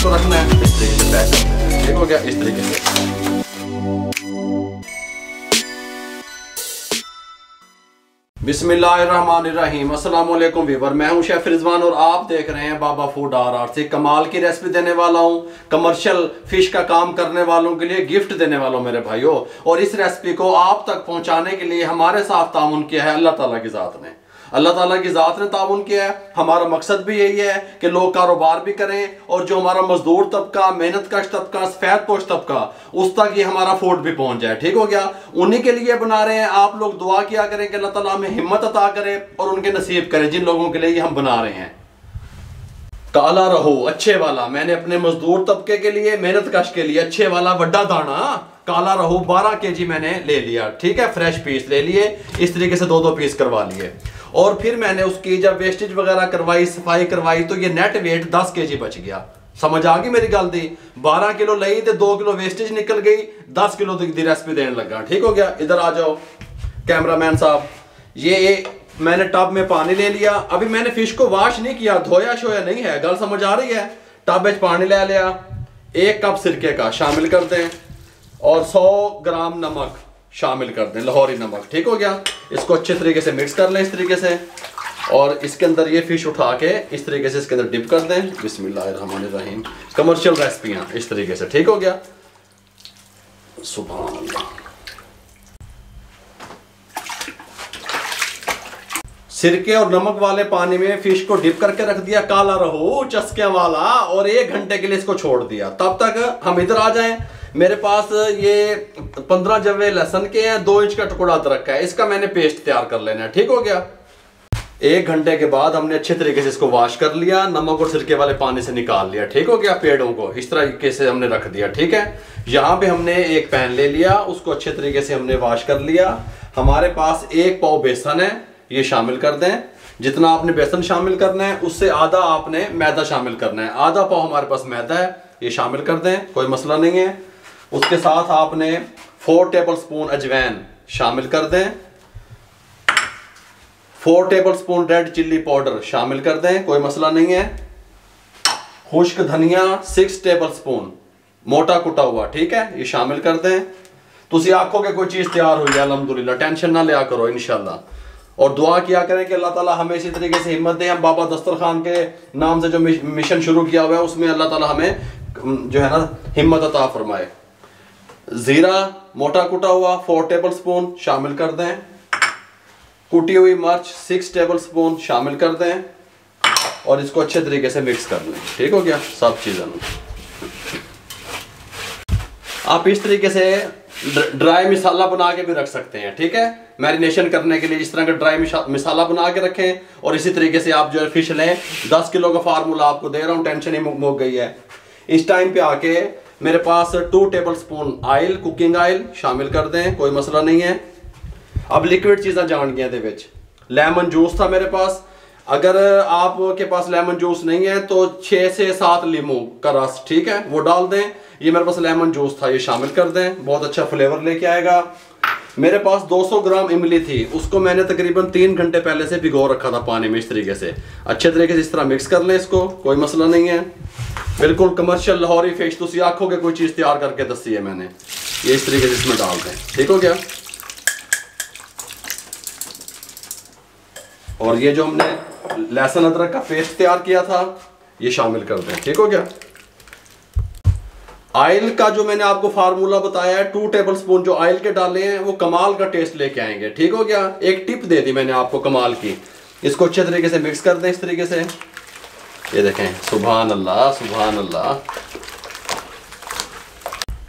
रखना है इस तरीके से पैक करना है। ठीक हो गया इस तरीके से। बिस्मिल्लाहिर्रहमानिर्रहीम। अस्सलाम वालेकुम व्यूअर, मैं हूं शेफ रिजवान और आप देख रहे हैं बाबा फूड RR से। कमाल की रेसिपी देने वाला हूं, कमर्शियल फिश का काम करने वालों के लिए गिफ्ट देने वाला हूं मेरे भाइयों। और इस रेसिपी को आप तक पहुंचाने के लिए हमारे साथ ताउन किया है अल्लाह ताला की जात ने। अल्लाह ताला की ज़ात ने ताउन किया है। हमारा मकसद भी यही है कि लोग कारोबार भी करें और जो हमारा मजदूर तबका, मेहनत कश तबका, सफेद पोश तबका, उस तक ये हमारा फूड भी पहुंच जाए। ठीक हो गया, उन्हीं के लिए बना रहे हैं। आप लोग दुआ किया करें कि अल्लाह ताला हमें हिम्मत अता करे और उनके नसीब करें जिन लोगों के लिए ये हम बना रहे हैं। काला रहो अच्छे वाला, मैंने अपने मजदूर तबके के लिए, मेहनत कश के लिए अच्छे वाला बड़ा दाना काला रहो 12 kg मैंने ले लिया। ठीक है, फ्रेश पीस ले लिए, इस तरीके से 2-2 पीस करवा लिए। और फिर मैंने उसकी जब वेस्टेज वगैरह करवाई, सफाई करवाई, तो ये नेट वेट 10 kg बच गया। समझ आ गई मेरी गल दी? 12 किलो ली तो 2 किलो वेस्टेज निकल गई, 10 किलो की रेसिपी देने लगा। ठीक हो गया, इधर आ जाओ कैमरामैन साहब। ये मैंने टब में पानी ले लिया। अभी मैंने फिश को वॉश नहीं किया, धोया शोया नहीं है, गल समझ आ रही है? टब में पानी ले लिया, 1 कप सिरके का शामिल कर दें और 100 ग्राम नमक शामिल कर दें, लाहौरी नमक। ठीक हो गया, इसको अच्छे तरीके से मिक्स कर लें इस तरीके से। और इसके अंदर ये फिश उठा के इस तरीके से इसके अंदर डिप कर दें। बिस्मिल्लाहिर्रहमानिर्रहीम। कमर्शियल रेसिपियां इस तरीके से। ठीक हो गया, सुभान अल्लाह। सिरके और नमक वाले पानी में फिश को डिप करके रख दिया, काला रहो चस्के वाला, और 1 घंटे के लिए इसको छोड़ दिया। तब तक हम इधर आ जाएं। मेरे पास ये 15 जवे लहसुन के हैं, 2 इंच का टुकड़ा अदरक का है, इसका मैंने पेस्ट तैयार कर लेना है। ठीक हो गया, 1 घंटे के बाद हमने अच्छे तरीके से इसको वॉश कर लिया, नमक और सिरके वाले पानी से निकाल लिया। ठीक हो गया, पेड़ों को इस तरीके से हमने रख दिया। ठीक है, यहाँ पे हमने एक पैन ले लिया, उसको अच्छे तरीके से हमने वॉश कर लिया। हमारे पास 1 पाव बेसन है, ये शामिल कर दें। जितना आपने बेसन शामिल करना है उससे आधा आपने मैदा शामिल करना है। आधा पाव हमारे पास मैदा है, ये शामिल कर दें, कोई मसला नहीं है। उसके साथ आपने 4 टेबलस्पून अजवाइन शामिल कर दें, 4 टेबलस्पून रेड चिल्ली पाउडर शामिल कर दें, कोई मसला नहीं है। खुश्क धनिया 6 टेबलस्पून मोटा कुटा हुआ, ठीक है, ये शामिल कर दें। तुसी आखो कि कोई चीज़ तैयार हुई है, अल्हम्दुलिल्लाह, टेंशन ना लिया करो इंशाल्लाह। और दुआ किया करें कि अल्लाह ताला हमें इसी तरीके से हिम्मत दे। हम बाबा दस्तरखान के नाम से जो मिशन शुरू किया हुआ है उसमें अल्लाह ताला हमें जो है ना हिम्मत अता फरमाए। जीरा मोटा कुटा हुआ 4 टेबलस्पून शामिल कर दें। कुटी हुई मिर्च 6 टेबलस्पून शामिल कर दें और इसको अच्छे तरीके से मिक्स कर लें। ठीक हो गया, सब चीज़ों आप इस तरीके से ड्राई मसाला बना के भी रख सकते हैं। ठीक है, मैरिनेशन करने के लिए इस तरह का ड्राई मसाला बना के रखें। और इसी तरीके से आप जो है फिश लें। 10 किलो का फार्मूला आपको दे रहा हूँ, टेंशन ही मुक गई है। इस टाइम पे आके मेरे पास 2 टेबलस्पून ऑयल, कुकिंग ऑयल शामिल कर दें, कोई मसला नहीं है। अब लिक्विड चीज़ा जान गया दे विच लेमन जूस था मेरे पास। अगर आपके पास लेमन जूस नहीं है तो 6 से 7 लीमू का रस, ठीक है, वो डाल दें। ये मेरे पास लेमन जूस था, ये शामिल कर दें, बहुत अच्छा फ्लेवर लेके आएगा। मेरे पास 200 ग्राम इमली थी, उसको मैंने तकरीबन 3 घंटे पहले से भिगो रखा था पानी में। इस तरीके से अच्छे तरीके से इस तरह मिक्स कर लें इसको, कोई मसला नहीं है। बिल्कुल कमर्शियल लाहौरी फिश, तुसी आखोगे कोई चीज़ तैयार करके दसी है मैंने। ये इस तरीके से इसमें डाल दें। ठीक हो गया, और ये जो हमने लहसुन अदरक का पेस्ट तैयार किया था ये शामिल कर दें। ठीक हो गया। ऑयल का जो मैंने आपको फार्मूला बताया है, 2 टेबलस्पून जो ऑयल के डाले हैं वो कमाल का टेस्ट लेके आएंगे। ठीक हो गया, एक टिप दे दी मैंने आपको कमाल की। इसको अच्छे तरीके से मिक्स कर दें इस तरीके से। ये देखें, सुभान अल्लाह सुभान अल्लाह।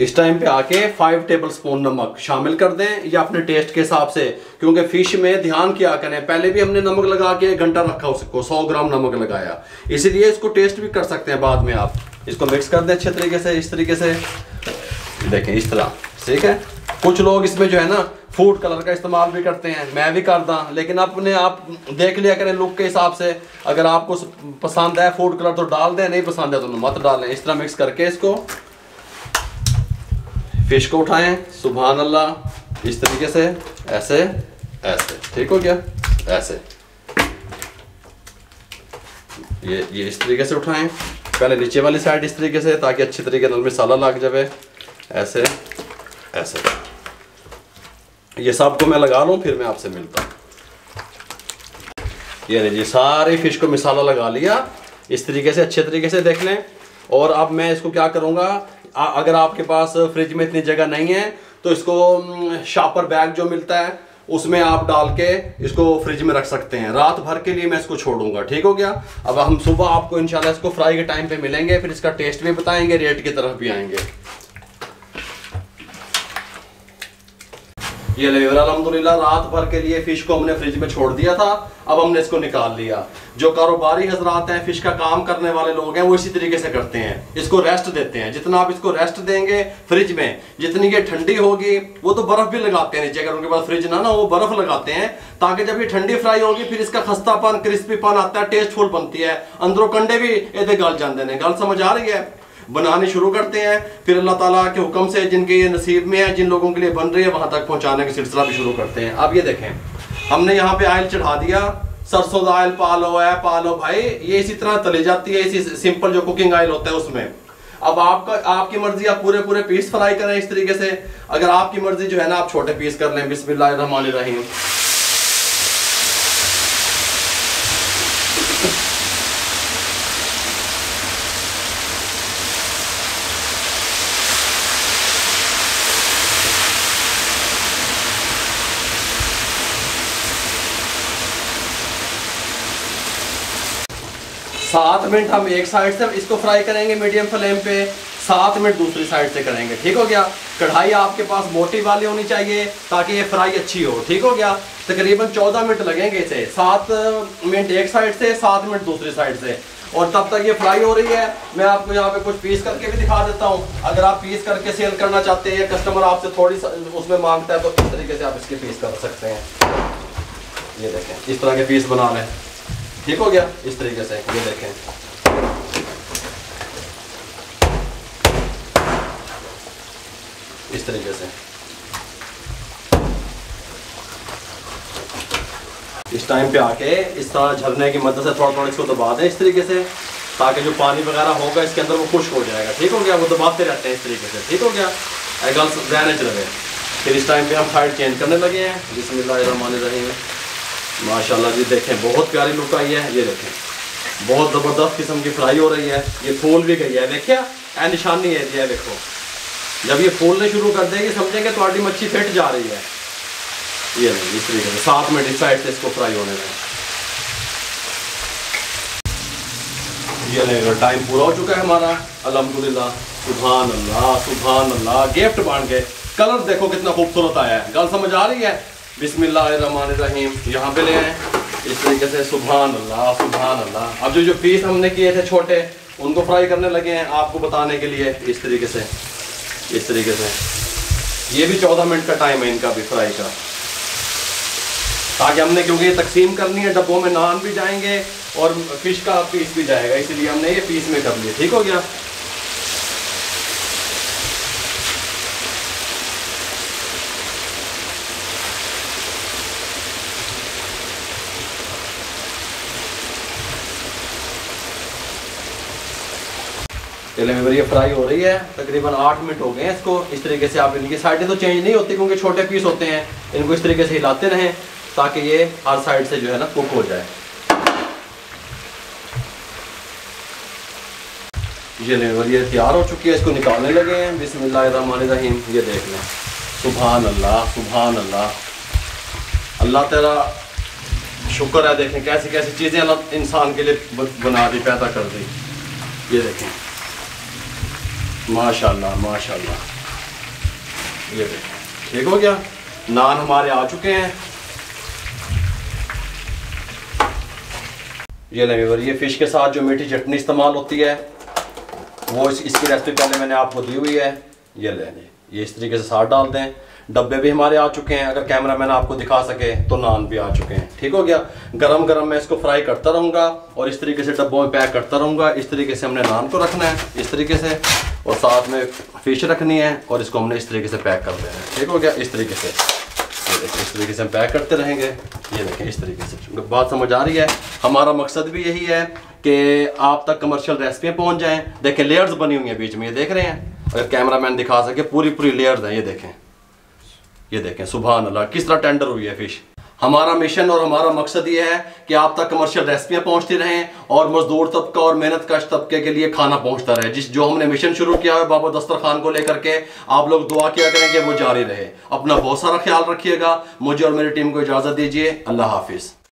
इस टाइम पे आके 5 टेबलस्पून नमक शामिल कर दें, या अपने टेस्ट के हिसाब से, क्योंकि फिश में ध्यान किया करें। पहले भी हमने नमक लगा के 1 घंटा रखा, उसको 100 ग्राम नमक लगाया, इसीलिए इसको टेस्ट भी कर सकते हैं बाद में आप। इसको मिक्स कर दें अच्छे तरीके से, इस तरीके से देखें, इस तरह, ठीक है। कुछ लोग इसमें जो है ना फूड कलर का इस्तेमाल भी करते हैं, मैं भी करता, लेकिन अपने आप देख लिया करें लुक के हिसाब से। अगर आपको पसंद है फूड कलर तो डाल दें, नहीं पसंद है तो मत डालें। इस तरह मिक्स करके इसको फिश को उठाएं, सुभान अल्लाह, इस तरीके से, ऐसे ऐसे, ठीक हो गया, ऐसे ये इस तरीके से उठाएं। पहले नीचे वाली साइड इस तरीके से, ताकि अच्छी तरीके से मसाला लग जाए, ऐसे ऐसे। ये सबको मैं लगा लूं, फिर मैं आपसे मिलता हूं। ये सारे फिश को मसाला लगा लिया इस तरीके से, अच्छे तरीके से देख लें। और अब मैं इसको क्या करूंगा, अगर आपके पास फ्रिज में इतनी जगह नहीं है तो इसको शॉपर बैग जो मिलता है उसमें आप डाल के इसको फ्रिज में रख सकते हैं। रात भर के लिए मैं इसको छोड़ूंगा, ठीक हो गया। अब हम सुबह आपको इंशाल्लाह इसको फ्राई के टाइम पे मिलेंगे, फिर इसका टेस्ट भी बताएंगे, रेट की तरफ भी आएंगे। ये लेवर अल्हम्दुलिल्लाह रात भर के लिए फिश को हमने फ्रिज में छोड़ दिया था, अब हमने इसको निकाल लिया। जो कारोबारी हजरात हैं, फिश का काम करने वाले लोग हैं, वो इसी तरीके से करते हैं, इसको रेस्ट देते हैं। जितना आप इसको रेस्ट देंगे फ्रिज में, जितनी ये ठंडी होगी, वो तो बर्फ भी लगाते हैं नीचे, अगर उनके पास फ्रिज ना वो बर्फ लगाते हैं, ताकि जब ये ठंडी फ्राई होगी फिर इसका खस्तापन, क्रिस्पीपन आता है, टेस्टफुल बनती है, अंदरों कंडे भी ये गल जाते हैं। गल समझ आ रही है? बनाने शुरू करते हैं, फिर अल्लाह ताला के हुक्म से जिनके ये नसीब में है, जिन लोगों के लिए बन रही है, वहां तक पहुंचाने का सिलसिला भी शुरू करते हैं। अब ये देखें, हमने यहाँ पे ऑयल चढ़ा दिया, सरसों का ऑयल पा लो भाई, ये इसी तरह तली जाती है, इसी सिंपल जो कुकिंग ऑयल होता है उसमें। अब आपकी मर्जी, आप पूरे पूरे पीस फ्राई करें इस तरीके से। अगर आपकी मर्जी जो है ना, आप छोटे पीस कर लें। बिस्मिल्लाहिर्रहमानिर्रहीम। सात मिनट हम एक साइड से इसको फ्राई करेंगे मीडियम फ्लेम पे, 7 मिनट दूसरी साइड से करेंगे, ठीक हो गया। कढ़ाई आपके पास मोटी वाली होनी चाहिए ताकि ये फ्राई अच्छी हो, ठीक हो गया। तकरीबन 14 मिनट लगेंगे इसे, 7 मिनट एक साइड से, 7 मिनट दूसरी साइड से। और तब तक ये फ्राई हो रही है, मैं आपको यहाँ पे कुछ पीस करके भी दिखा देता हूँ। अगर आप पीस करके सेल करना चाहते हैं, कस्टमर आपसे थोड़ी उसमें मांगता है, तो इस तरीके से आप इसके पीस कर सकते हैं। ये देखें, इस तरह के पीस बना लें, ठीक हो गया, इस तरीके से। ये देखें, इस तरीके से। इस टाइम पे आके इस तरह झरने की मदद से थोड़ा थोड़ा इसको दबा दें इस तरीके से, ताकि जो पानी वगैरह होगा इसके अंदर वो खुश्क हो जाएगा, ठीक हो गया। वो दबाते रहते हैं इस तरीके से, ठीक हो गया, गल रहने चले। फिर इस टाइम पे हम साइड चेंज करने लगे हैं। बिस्मिल्लाहिर्रहमानिर्रहीम। माशाल्लाह जी, देखें बहुत प्यारी लुक आई है। ये देखें, बहुत ज़बरदस्त किस्म की फ्राई हो रही है। ये फूल भी गई है, देखिए ए निशानी है ये, देखो जब ये फूलने शुरू कर देगी समझेंगे तो आटी मच्छी फिट जा रही है। ये नहीं, इस तरीके से 7 मिनट इस साइड से इसको फ्राई होने दें। ये नहीं, टाइम पूरा हो चुका है हमारा, अल्हम्दुलिल्लाह। सुभान अल्लाह, सुभान अल्लाह, गिफ्ट बन गए। कलर देखो कितना खूबसूरत आया है, गल समझ आ रही है। बिस्मिल्लाहिर्रहमानिर्रहीम, यहाँ पे ले आए इस तरीके से। सुभान अल्लाह, सुभान अल्लाह। अब जो पीस हमने किए थे छोटे, उनको फ्राई करने लगे हैं आपको बताने के लिए, इस तरीके से, इस तरीके से। ये भी 14 मिनट का टाइम है इनका भी फ्राई का, ताकि हमने, क्योंकि ये तकसीम करनी है, डब्बों में नान भी जाएंगे और फिश का पीस भी जाएगा, इसलिए हमने ये पीस में कर लिया, ठीक हो गया। ये फ्राई हो रही है, तकरीबन 8 मिनट हो गए हैं इसको। इस तरीके से आप, इनकी साइडें तो चेंज नहीं होती क्योंकि छोटे पीस होते हैं, इनको इस तरीके से हिलाते रहें ताकि ये हर साइड से जो है ना कुक हो जाए। ये लेवर ये तैयार हो चुकी है, इसको निकालने लगे हैं। बिस्मिल्लाहिर्रहमानिर्रहीम। ये देख लें, सुभान अल्लाह, सुभान अल्लाह। अल्लाह तेरा शुक्र है, देखें कैसी कैसी चीज़ें अल्लाह इंसान के लिए बना दी, पैदा कर दी। ये देखें, माशाल्लाह माशाल्लाह। ये देखें, ठीक हो गया। नान हमारे आ चुके हैं। ये लेवर, ये फिश के साथ जो मीठी चटनी इस्तेमाल होती है वो इसकी रेसिपी पहले मैंने आपको दी हुई है। ये ले लें, ये इस तरीके से साथ डाल दें। डब्बे भी हमारे आ चुके हैं, अगर कैमरामैन आपको दिखा सके तो नान भी आ चुके हैं। ठीक हो गया। गरम गरम मैं इसको फ्राई करता रहूँगा और इस तरीके से डब्बों में पैक करता रहूँगा। इस तरीके से हमने नान को रखना है, इस तरीके से, और साथ में फिश रखनी है और इसको हमने इस तरीके से पैक कर देना है। ठीक हो गया। इस तरीके से, ये देखिए, इस तरीके से हम पैक करते रहेंगे। ये देखें, इस तरीके से। बात समझ आ रही है? हमारा मकसद भी यही है कि आप तक कमर्शियल रेसिपियाँ पहुँच जाएँ। देखें, लेयर्स बनी हुई हैं बीच में, ये देख रहे हैं? अगर कैमरामैन दिखा सके, पूरी पूरी लेयर्स हैं। ये देखें, ये देखें, सुभान अल्लाह, किस तरह टेंडर हुई है फिश। हमारा मिशन और हमारा मकसद ये है कि आप तक कमर्शियल रेसिपियाँ पहुंचती रहें और मजदूर तबका और मेहनत कश तबके के लिए खाना पहुंचता रहे। जो हमने मिशन शुरू किया है बाबा दस्तरखान को लेकर के, आप लोग दुआ किया करें कि वो जारी रहे। अपना बहुत सारा ख्याल रखिएगा। मुझे और मेरी टीम को इजाज़त दीजिए। अल्लाह हाफिज़।